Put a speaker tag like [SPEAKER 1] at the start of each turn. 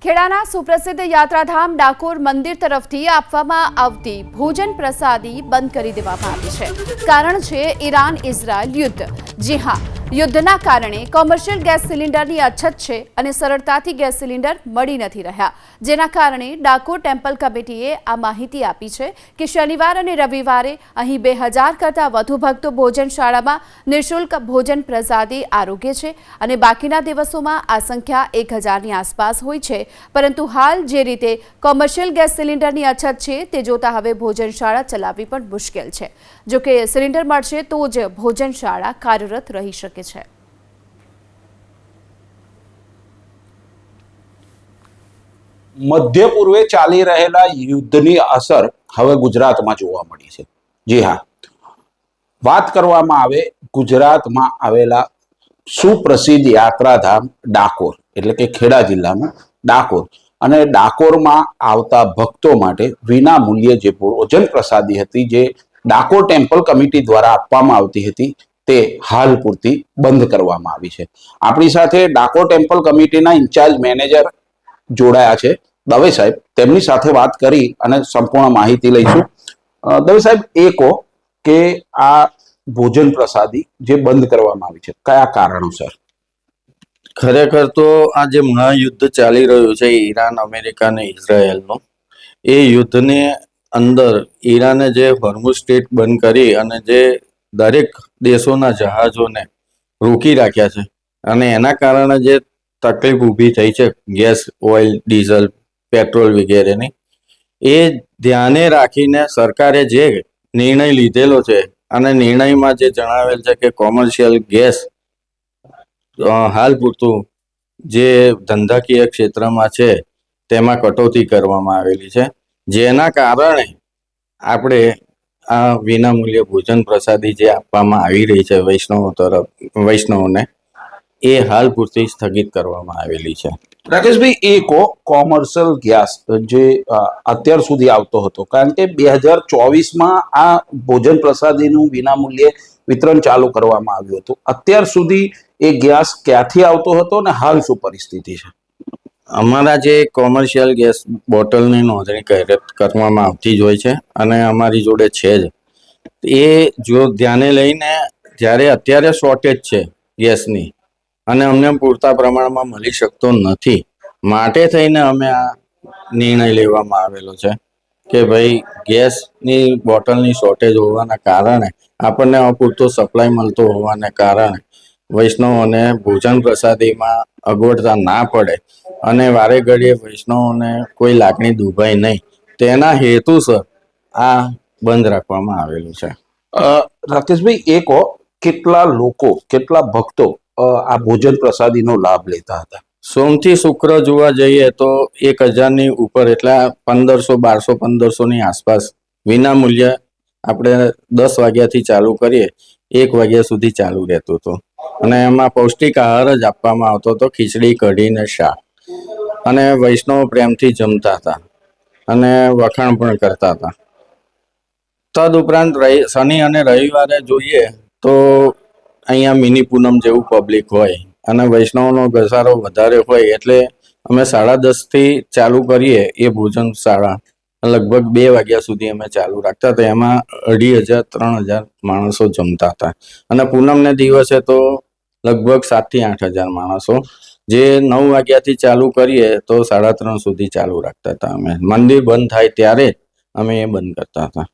[SPEAKER 1] ખેડાના સુપ્રસિદ્ધ યાત્રાધામ ડાકોર મંદિર તરફથી આપવામાં આવતી ભોજન પ્રસાદી બંધ કરી દેવામાં આવી છે। કારણ છે ઈરાન ઇઝરાયલ યુદ્ધ। જી હા, યુદ્ધના કારણે કોમર્શિયલ ગેસ સિલિન્ડરની અછત છે અને સરળતાથી ગેસ સિલિન્ડર મળી નથી રહ્યા, જેના કારણે ડાકોર ટેમ્પલ કમિટીએ આ માહિતી આપી છે કે શનિવાર અને રવિવારે અહીં 2000 કરતાં વધુ ભક્તો ભોજનશાળામાં નિઃશુલ્ક ભોજન પ્રસાદી આરોગ્ય છે અને બાકીના દિવસોમાં આ સંખ્યા 1000ની આસપાસ હોય છે। પરંતુ હાલ જે રીતે કોમર્શિયલ ગેસ સિલિન્ડરની અછત છે તે જોતા હવે ભોજનશાળા ચલાવવી પણ મુશ્કેલ છે। જો કે સિલિન્ડર મળશે તો જ ભોજનશાળા કાર્યરત રહી શકે છે।
[SPEAKER 2] મધ્ય પૂર્વે ચાલી રહેલા યુદ્ધની અસર હવે ગુજરાતમાં જોવા મળી છે। જી હા, વાત કરવામાં આવે ગુજરાતમાં આવેલા સુપ્રસિદ્ધ યાત્રાધામ ડાકોર એટલે કે ખેડા જિલ્લાનું ડાકોર અને ડાકોરમાં આવતા ભક્તો માટે વિના મૂલ્યે જે ભોજન પ્રસાદી હતી જે ડાકોર ટેમ્પલ કમિટી દ્વારા આપવામાં આવતી હતી તે હાલ પૂરતી બંધ કરવામાં આવી છે। આપણી સાથે ડાકોર ટેમ્પલ કમિટીના ઇન્ચાર્જ મેનેજર જોડાયા છે દવે સાહેબ, તેમની સાથે વાત કરી અને સંપૂર્ણ માહિતી લઈશું। દવે સાહેબ, એ કહો કે આ ભોજન પ્રસાદી જે બંધ કરવામાં આવી છે કયા કારણોસર?
[SPEAKER 3] ખરેખર તો આ જે મહાયુદ્ધ ચાલી રહ્યું છે ઈરાન, અમેરિકા અને ઇઝરાયલનું, એ યુદ્ધને અંદર ઈરાને જે હોર્મુઝ સ્ટ્રેટ બંધ કરી અને જે દરેક દેશોના જહાજોને રોકી રાખ્યા છે અને એના કારણે જે તકલીફ ઊભી થઈ છે ગેસ, ઓઇલ, ડીઝલ, પેટ્રોલ વગેરેની, એ ધ્યાને રાખીને સરકારે જે નિર્ણય લીધેલો છે અને નિર્ણયમાં જે જણાવેલ છે કે કોમર્શિયલ ગેસ હાલ પૂરતું જે ધંધાકીય ક્ષેત્રમાં છે તેમાં કટોતી કરવામાં આવેલી છે, જેના કારણે આપણે આ વિનામૂલ્ય ભોજન પ્રસાદી જે આપવામાં આવી રહી છે વૈષ્ણવોને, એ હાલ પૂરતી સ્થગિત કરવામાં આવેલી છે।
[SPEAKER 2] રાકેશભાઈ, એ કહો કોમર્શિયલ ગેસ જે અત્યાર સુધી આવતો હતો, કારણ કે 2024માં આ ભોજન પ્રસાદીનું વિનામૂલ્યે વિતરણ ચાલુ કરવામાં આવ્યું હતું, અત્યાર સુધી એ ગેસ ક્યાંથી આવતો હતો અને હાલ શું પરિસ્થિતિ છે?
[SPEAKER 3] અમારા જે કોમર્શિયલ ગેસ બોટલની નોંધણી કરવામાં આવતી જ હોય છે અને અમારી જોડે છે જ। એ જો ધ્યાને લઈને જ્યારે અત્યારે શોર્ટેજ છે ગેસની અને અમને પૂરતા પ્રમાણમાં મળી શકતો નથી, માટે થઈને અમે આ નિર્ણય લેવામાં આવેલો છે કે ભાઈ ગેસની બોટલની શોર્ટેજ હોવાના કારણે આપણને અપૂરતો સપ્લાય મળતો હોવાને કારણે વૈષ્ણવોને ભોજન પ્રસાદીમાં અગવડતા ના પડે અને વારે ઘડીએ વૈષ્ણવોને કોઈ લાગણી દુભાય નહીં, તેના હેતુસર આ બંધ રાખવામાં આવેલું છે।
[SPEAKER 2] રાકેશભાઈ, એ કહો કેટલા લોકો, કેટલા ભક્તો આ ભોજન પ્રસાદીનો લાભ લેતા હતા?
[SPEAKER 3] સોમથી શુક્ર જોવા જઈએ તો 1000ની ઉપર, એટલે 1500, 1200, 1500ની આસપાસ વિના મૂલ્ય આપણે 10 વાગ્યાથી ચાલુ કરીએ 1 વાગ્યા સુધી ચાલુ રહેતું હતું અને એમાં પૌષ્ટિક આહાર જ આપવામાં આવતો હતો, ખીચડી, કઢી ને શાક, અને વૈષ્ણવ પ્રેમથી જમતા હતા અને વખાણ પણ કરતા હતા। તદુપરાંત શનિ અને રવિવારે જોઈએ તો અહીંયા મિની પૂનમ જેવું પબ્લિક હોય અને વૈષ્ણવનો ઘસારો વધારે હોય, એટલે અમે 10:30થી ચાલુ કરીએ એ ભોજનશાળા લગભગ 2 વાગ્યા સુધી અમે ચાલુ રાખતા હતા। એમાં 2500-3000 માણસો જમતા હતા અને પૂનમને દિવસે તો લગભગ 7,000 થી 8,000 માણસો, જે 9 વાગ્યાથી ચાલુ કરીએ તો 3:30 સુધી ચાલુ રાખતા હતા। અમે મંદિર બંધ થાય ત્યારે અમે એ બંધ કરતા હતા।